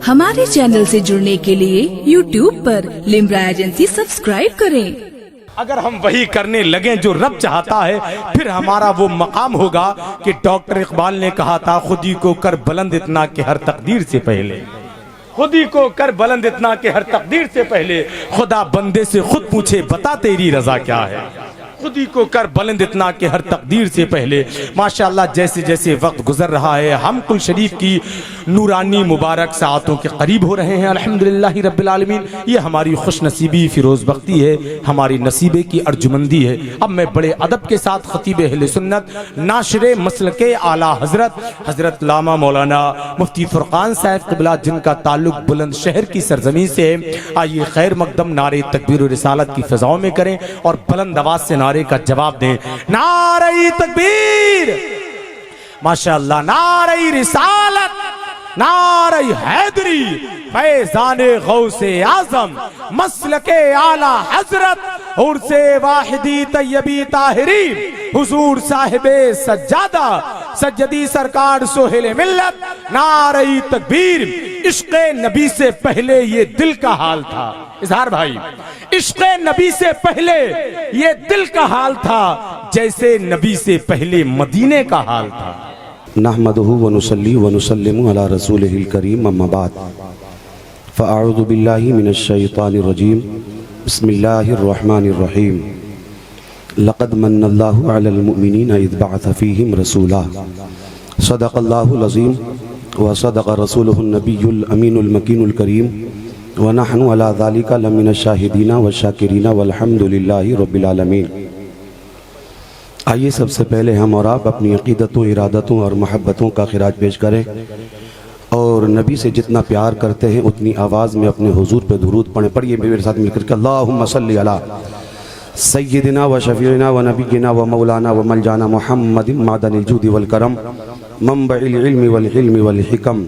ہمارے چینل سے جڑنے کے لیے YouTube پر لمبرا ایجنسی سبسکرائب کریں۔ اگر ہم وہی کرنے لگیں جو رب چاہتا ہے پھر ہمارا وہ مقام ہوگا کہ ڈاکٹر اقبال نے کہا تھا خودی کو کر بلند اتنا کہ ہر تقدیر سے پہلے، خودی کو کر بلند اتنا کہ ہر تقدیر سے پہلے خدا بندے سے خود پوچھے بتا تیری رضا کیا ہے، خودی کو کر بلند اتنا کہ ہر تقدیر سے پہلے۔ ماشاءاللہ جیسے جیسے وقت گزر رہا ہے ہم کل شریف کی نورانی مبارک ساعتوں کے قریب ہو رہے ہیں الحمدللہ رب العالمین۔ یہ ہماری خوش نصیبی فیروز بختی ہے، ہماری نصیبے کی ارجمندی ہے۔ اب میں بڑے ادب کے ساتھ خطیب اہل سنت ناشر مسلک اعلیٰ حضرت علامہ مولانا مفتی فرقان صاحب قبلہ جن کا تعلق بلند شہر کی سرزمین سے ہے، آئیے خیر مقدم نعرہ تکبیر و رسالت کی فضاؤں میں کریں اور بلند آواز سے نعرے کا جواب دیں۔ نعرہ تکبیر، ماشاءاللہ، نعرہ رسالت، نعرہ حیدری، فیضان غوث اعظم، مسلک اعلیٰ حضرت، عرس واحدی طیبی طاہری، حضور صاحب سجادہ سجدی سرکار سہیل ملت۔ نعرہ تکبیر۔ عشق نبی سے پہلے یہ دل کا حال تھا، اظہار بھائی، عشق نبی سے پہلے یہ دل کا حال تھا جیسے نبی سے پہلے مدینے کا حال تھا۔ نحمده ونصلي ونسلم على رسوله الكريم اما بعد فاعوذ بالله من الشيطان الرجيم بسم الله الرحمن الرحيم لقد من الله على المؤمنين اذ بعث فيهم رسولا صدق الله العظيم وصدق رسوله النبي الامين المكين الكريم ونحن على ذلك لمن الشاهدين والشاكرين والحمد لله رب العالمين۔ آئیے سب سے پہلے ہم اور آپ اپنی عقیدتوں، ارادتوں اور محبتوں کا خراج پیش کریں اور نبی سے جتنا پیار کرتے ہیں اتنی آواز میں اپنے حضور پہ درود پڑھیں۔ پڑھیے میرے ساتھ مل کر کہ اللہم صلی علی سیدنا و شفیعنا و نبینا و مولانا و ملجانا محمد معدن الجود والکرم منبع العلم والحلم والحکم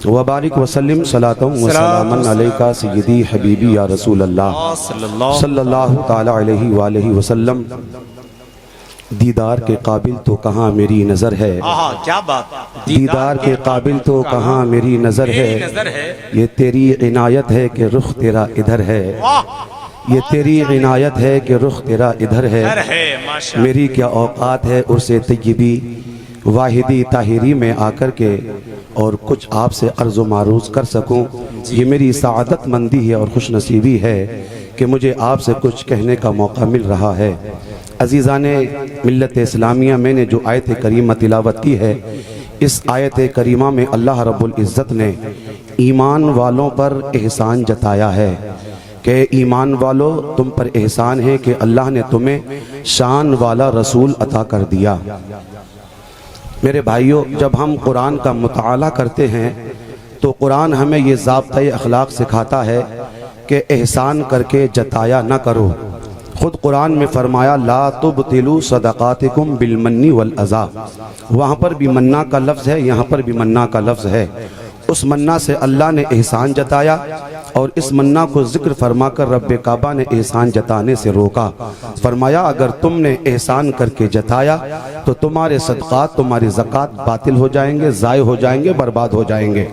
وبارک وسلم صلاة و سلاما علیکہ سیدی حبیبی یا رسول اللہ صلی اللہ تعالی علیہ وآلہ وسلم۔ دیدار کے قابل تو کہاں میری نظر ہے، کیا بات، دیدار کے قابل تو کہاں میری نظر ہے، یہ تیری عنایت ہے کہ رخ تیرا ادھر ہے، یہ تیری عنایت ہے کہ رخ تیرا ادھر ہے، میری کیا اوقات ہے عرس طیبی واحدی طاہری میں آ کر کے اور کچھ آپ سے عرض و معروض کر سکوں۔ یہ میری سعادت مندی ہے اور خوش نصیبی ہے کہ مجھے آپ سے کچھ کہنے کا موقع مل رہا ہے۔ عزیزان ملت اسلامیہ، میں نے جو آیت کریمہ تلاوت کی ہے، اس آیت کریمہ میں اللہ رب العزت نے ایمان والوں پر احسان جتایا ہے کہ ایمان والو تم پر احسان ہے کہ اللہ نے تمہیں شان والا رسول عطا کر دیا۔ میرے بھائیوں، جب ہم قرآن کا مطالعہ کرتے ہیں تو قرآن ہمیں یہ ضابطۂ اخلاق سکھاتا ہے کہ احسان کر کے جتایا نہ کرو۔ خود قرآن میں فرمایا لا تبطلوا صدقاتکم بالمن والاذی، وہاں پر بھی منہ کا لفظ ہے، یہاں پر بھی منہ کا لفظ ہے۔ اس منہ سے اللہ نے احسان جتایا اور اس منہ کو ذکر فرما کر رب کعبہ نے احسان جتانے سے روکا۔ فرمایا اگر تم نے احسان کر کے جتایا تو تمہارے صدقات، تمہاری زکوٰۃ باطل ہو جائیں گے، ضائع ہو جائیں گے، برباد ہو جائیں گے۔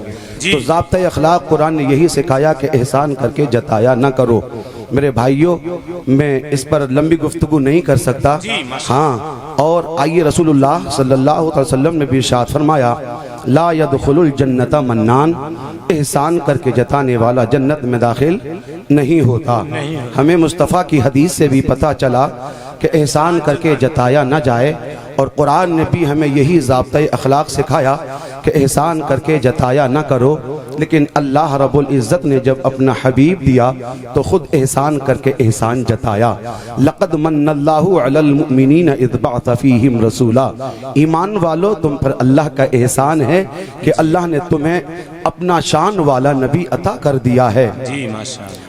تو ضابطۂ اخلاق قرآن نے یہی سکھایا کہ احسان کر کے جتایا نہ کرو۔ میرے بھائیوں، میں اس پر لمبی گفتگو نہیں کر سکتا، ہاں، اور آئیے رسول اللہ صلی اللہ علیہ وسلم نے بھی ارشاد فرمایا لا يدخل الجنت منان، احسان کر کے جتانے والا جنت میں داخل نہیں ہوتا۔ ہمیں مصطفیٰ کی حدیث سے بھی پتہ چلا کہ احسان کر کے جتایا نہ جائے، اور قرآن نے بھی ہمیں یہی ضابطۂ اخلاق سکھایا کہ احسان کر کے جتایا نہ کرو۔ لیکن اللہ رب العزت نے جب اپنا حبیب دیا تو خود احسان کر کے احسان جتایا۔ لقد من اللہ علی المؤمنین اذ بعث فیہم رسولا، ایمان والو تم پر اللہ کا احسان ہے کہ اللہ نے تمہیں اپنا شان والا نبی عطا کر دیا ہے۔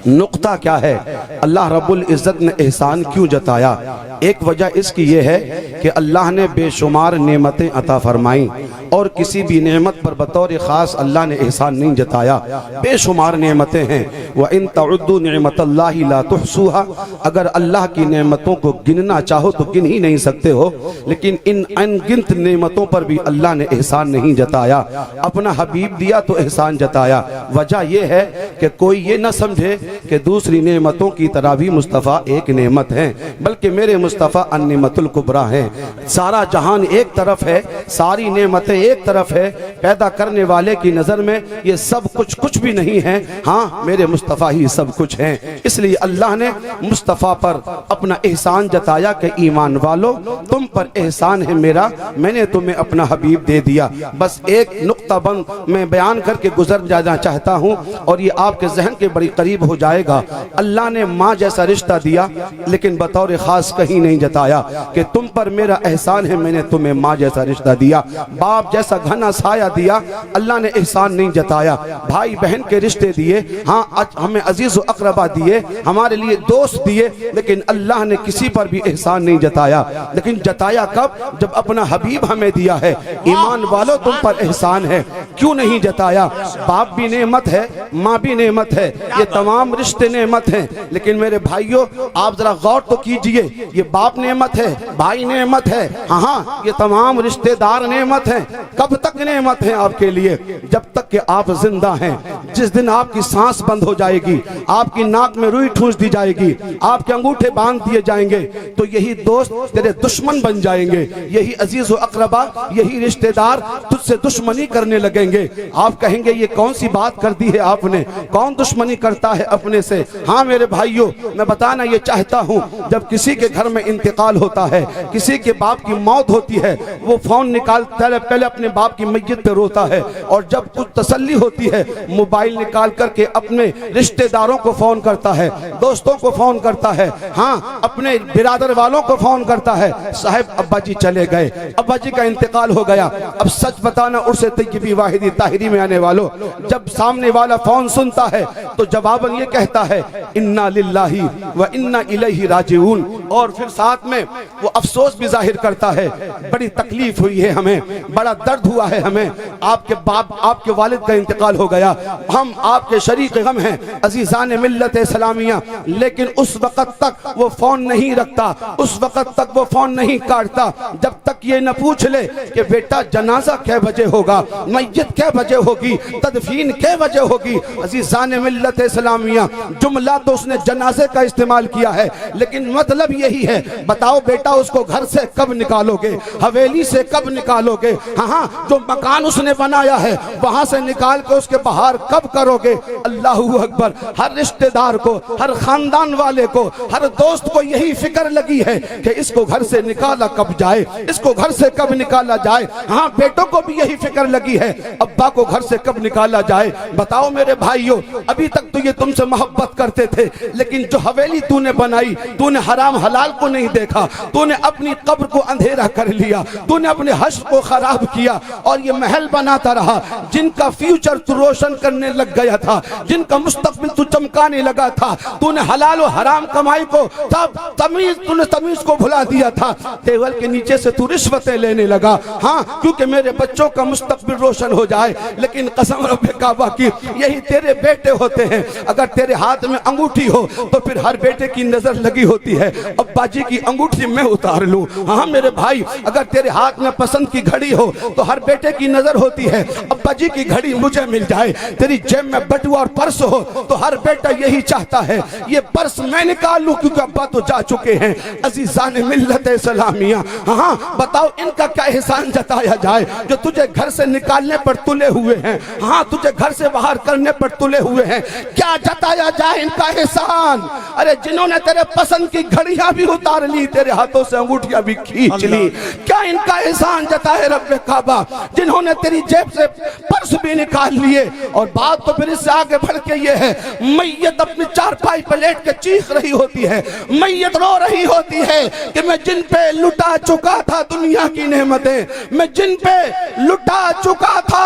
نقطہ کیا ہے؟ اللہ رب العزت نے احسان کیوں جتایا؟ ایک وجہ اس کی یہ ہے کہ اللہ نے بے شمار نعمتیں عطا فرمائیں، اور کسی بھی نعمت پر بطور خاص اللہ نے احسان نہیں جتایا۔ بے شمار نعمتیں ہیں، وَإِن تَعُدُّوا نِعْمَةَ اللَّهِ لَا تُحْصُوهَا، اگر اللہ کی نعمتوں کو گننا چاہو تو گن ہی نہیں سکتے ہو، لیکن ان انگنت نعمتوں پر بھی اللہ نے احسان نہیں جتایا۔ اپنا حبیب دیا تو احسان جتایا۔ وجہ یہ ہے کہ کوئی یہ نہ سمجھے کہ دوسری نعمتوں کی طرح بھی مصطفیٰ ایک نعمت ہیں، بلکہ میرے مصطفیٰ النعمت الکبریٰ ہیں۔ سارا جہان ایک طرف ہے، ساری نعمتیں ایک طرف ہے، پیدا کرنے والے کی نظر میں یہ سب کچھ بھی نہیں ہے، ہاں میرے مصطفیٰ ہی سب کچھ ہیں۔ اس لیے اللہ نے مصطفیٰ پر اپنا احسان جتایا کہ ایمان والو تم پر احسان ہے میرا، میں نے تمہیں اپنا حبیب دے دیا۔ بس ایک نقطہ بند میں بیان کر کے گزر جانا چاہتا ہوں اور یہ آپ کے ذہن کے بڑی قریب ہو جائے گا۔ اللہ نے ماں جیسا رشتہ دیا لیکن بطور خاص کہیں نہیں جتایا کہ تم پر میرا احسان ہے، میں نے تمہیں ماں جیسا رشتہ دیا۔ باپ جیسا گھنا سایہ دیا، اللہ نے احسان نہیں جتایا۔ بھائی بہن کے رشتے دیے، ہاں ہمیں عزیز و اقربا دیے، ہمارے لیے دوست دیے، لیکن اللہ نے کسی پر بھی احسان نہیں جتایا۔ لیکن جتایا کب؟ جب اپنا حبیب ہمیں دیا ہے۔ ایمان والو تم پر احسان ہے، کیوں نہیں جتایا؟ باپ بھی نعمت ہے، ماں بھی نعمت ہے، یہ تمام رشتے نعمت ہیں، لیکن میرے بھائیوں آپ ذرا غور تو کیجئے، یہ باپ نعمت ہے، بھائی نعمت ہے، ہاں یہ تمام رشتے دار نعمت ہیں۔ کب تک نعمت ہیں آپ کے لیے؟ جب تک کہ آپ زندہ ہیں۔ جس دن آپ کی سانس بند ہو جائے گی، آپ کی ناک میں روئی ٹھونس دی جائے گی، آپ کے انگوٹھے باندھ دیے جائیں گے، تو یہی دوست تیرے دشمن بن جائیں گے، یہی عزیز و اقربا، یہی رشتہ دار تجھ سے دشمنی کرنے لگیں گے۔ آپ کہیں گے یہ کون سی بات کر دی ہے آپ نے، کون دشمنی کرتا ہے اپنے سے؟ ہاں میرے بھائیوں میں بتانا یہ چاہتا ہوں، جب کسی کے گھر میں انتقال ہوتا ہے، کسی کے باپ کی موت ہوتی ہے، وہ فون نکالتا ہے، پہلے اپنے باپ کی میت پہ روتا ہے، اور جب کچھ تسلی ہوتی ہے موبائل نکال کر کے اپنے رشتہ داروں کو فون کرتا ہے، دوستوں کو فون کرتا ہے، ہاں اپنے برادر والوں کو فون کرتا ہے، صاحب ابا جی چلے گئے، ابا جی کا انتقال ہو گیا۔ اب سچ بتانا عرس طیبی واحدی طاہری میں آنے والوں، جب سامنے والا فون سنتا ہے تو جواباً یہ کہتا ہے انا للہ و انا الیہ راجعون، اور پھر ساتھ میں وہ افسوس بھی ظاہر کرتا ہے، بڑی تکلیف ہوئی ہے ہمیں، بڑا درد ہوا ہے ہمیں، آپ کے باپ آپ کے والد کا انتقال ہو گیا، ہم آپ کے شریک غم ہیں عزیزان ملت اسلامیہ۔ لیکن اس وقت تک وہ فون نہیں رکھتا، اس وقت تک وہ فون نہیں کاٹتا جب تک یہ نہ پوچھ لے کہ بیٹا جنازہ کئے بجے ہوگا، میت کئے بجے ہوگی، تدفین کئے بجے ہوگی۔ عزیزان ملت اسلامیہ جملہ تو اس نے جنازے کا استعمال کیا ہے، لیکن مطلب یہی ہے، بتاؤ بیٹا اس کو گھر سے کب نکالو گے، حویلی سے کب نکالو گے، ہاں جو مکان اس نے بنایا ہے وہاں سے نکال کے اس کے باہر کب کرو گے۔ اللہ اکبر، ہر رشتہ دار کو، ہر خاندان والے کو، ہر دوست کو یہی فکر لگی ہے کہ اس کو گھر سے نکالا کب جائے، اس کو گھر سے کب نکالا جائے۔ ہاں بیٹوں کو بھی یہی فکر لگی ہے، ابا کو گھر سے کب نکالا جائے۔ بتاؤ میرے بھائیوں، ابھی تک تو یہ تم سے محبت کرتے تھے، لیکن جو حویلی تو نے بنائی، تو نے حرام حلال کو نہیں دیکھا، تو نے اپنی قبر کو اندھیرا کر لیا، تو نے اپنے حشر کو خراب کیا، اور یہ محل بناتا رہا جن کا فیوچر تو روشن کرنے لگ گیا تھا، جن کا مستقبل تو چمکانے لگا تھا۔ تو نے حلال و حرام کمائی کو تو نے تمیز کو بھلا دیا تھا، ٹیبل کے نیچے سے تو رشوتیں لینے لگا، ہاں کیونکہ میرے بچوں کا مستقبل روشن ہو جائے۔ لیکن قسم رب کعبہ کی، یہی تیرے بیٹے ہوتے ہیں، اگر تیرے ہاتھ میں انگوٹھی ہو تو پھر ہر بیٹے کی نظر لگی ہوتی ہے، ابا جی کی انگوٹھی میں اتار لوں۔ ہاں میرے بھائی، اگر تیرے ہاتھ میں پسند کی گھڑی ہو تو ہر بیٹے کی نظر ہوتی ہے، ابا جی کی گھڑی مجھے مل جائے۔ تیری جیب میں بٹوا اور پرس ہو تو ہر بیٹا یہی چاہتا ہے، یہ پرس میں نکال لوں کیونکہ ابا تو جا چکے ہیں۔ عزیزان ملت اسلامیہ، ہاں بتاؤ ان کا کیا احسان جتایا جائے جو تجھے گھر سے نکالنے پر تلے ہوئے ہیں، ہاں تجھے گھر سے باہر کرنے پر تلے ہوئے ہیں، کیا جتایا جائے ان کا احسان؟ ارے جنہوں نے تیرے پسند کی گھڑیاں بھی اتار لی، تیرے ہاتھوں سے انگوٹھیاں بھی کھینچ لی، کیا ان کا احسان جتائے رب کعبہ؟ جنہوں نے تیری جیب سے پرس بھی نکال لیے اور بات بات تو پھر اس سے آگے بڑھ کے یہ ہے، میت اپنی چارپائی پہ لیٹ کے چیخ رہی ہوتی ہے، میت رو رہی ہوتی ہے کہ میں جن پہ لٹا چکا تھا دنیا کی نعمتیں، میں جن پہ لٹا چکا تھا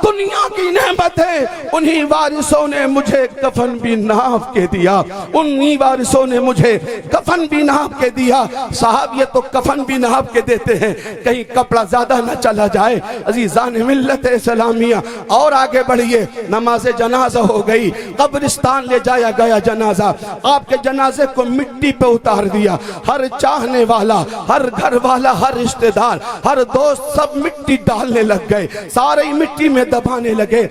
دنیا کی نعمتیں، انہی وارثوں نے مجھے کفن بھی ناپ کے دیا، انہی وارثوں نے مجھے کفن بھی ناپ کے دیا۔ صاحب یہ تو کفن بھی ناپ کے دیتے ہیں کہیں کپڑا زیادہ نہ چلا جائے۔ عزیزان ملت اسلامیہ اور آگے بڑھئے، نماز جنازہ ہو گئی، قبرستان لے جایا گیا جنازہ، آپ کے جنازے کو مٹی پہ اتار دیا، ہر چاہنے والا، ہر گھر والا، ہر رشتہ دار، ہر دوست سب مٹی ڈالنے لگ گئے، سارے مٹی میں دبانے لگے۔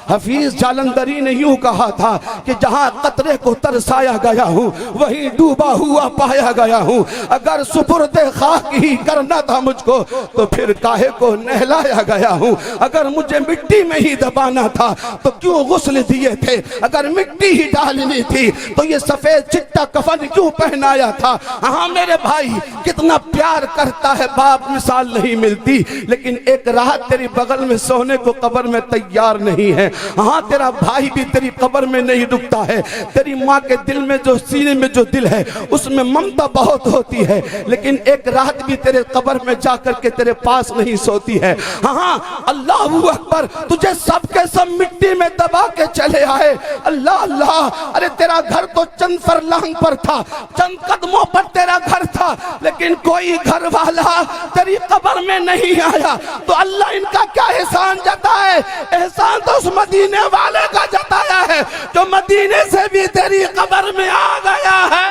حفیظ جالندری نے یوں کہا تھا کہ جہاں قطرے کو ترسایا گیا ہوں وہیں ڈوبا ہوا پایا گیا ہوں، اگر سپرد خاک ہی کرنا تھا مجھ کو تو پھر کاہے کو نہلایا گیا ہوں، اگر مجھے مٹی میں ہی دبانا تھا تو کیوں غسل دیے تھے، اگر مٹی ہی ڈالنی تھی تو یہ سفید چٹا کفن کیوں پہنایا تھا۔ ہاں میرے بھائی کتنا پیار کرتا ہے باپ، مثال نہیں ملتی، لیکن ایک راحت تیری بغل میں سونے کو قبر میں تیار نہیں ہے۔ ہاں تیرا بھائی بھی تیری قبر میں نہیں رکتا ہے، تیری ماں کے دل میں جو سینے میں جو دل ہے اس میں ممتا بہت ہوتی ہے، لیکن ایک راحت بھی تیرے قبر میں جا کر کے تیرے پاس نہیں سوتی ہے۔ ہاں اللہ اکبر، تجھے سب کے سب مٹی میں دبا کے چلے آئے۔ اللہ اللہ، ارے تیرا گھر تو چند فرلانگ پر تھا، چند قدموں پر تیرا گھر تھا، لیکن کوئی گھر والا تیری قبر میں نہیں آیا، تو اللہ ان کا کیا احسان جتائے؟ احسان تو اس مدینے والے کا جتایا ہے جو مدینے سے بھی تیری قبر میں آ گیا ہے۔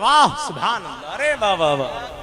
واہ سبحان اللہ، ارے واہ واہ واہ۔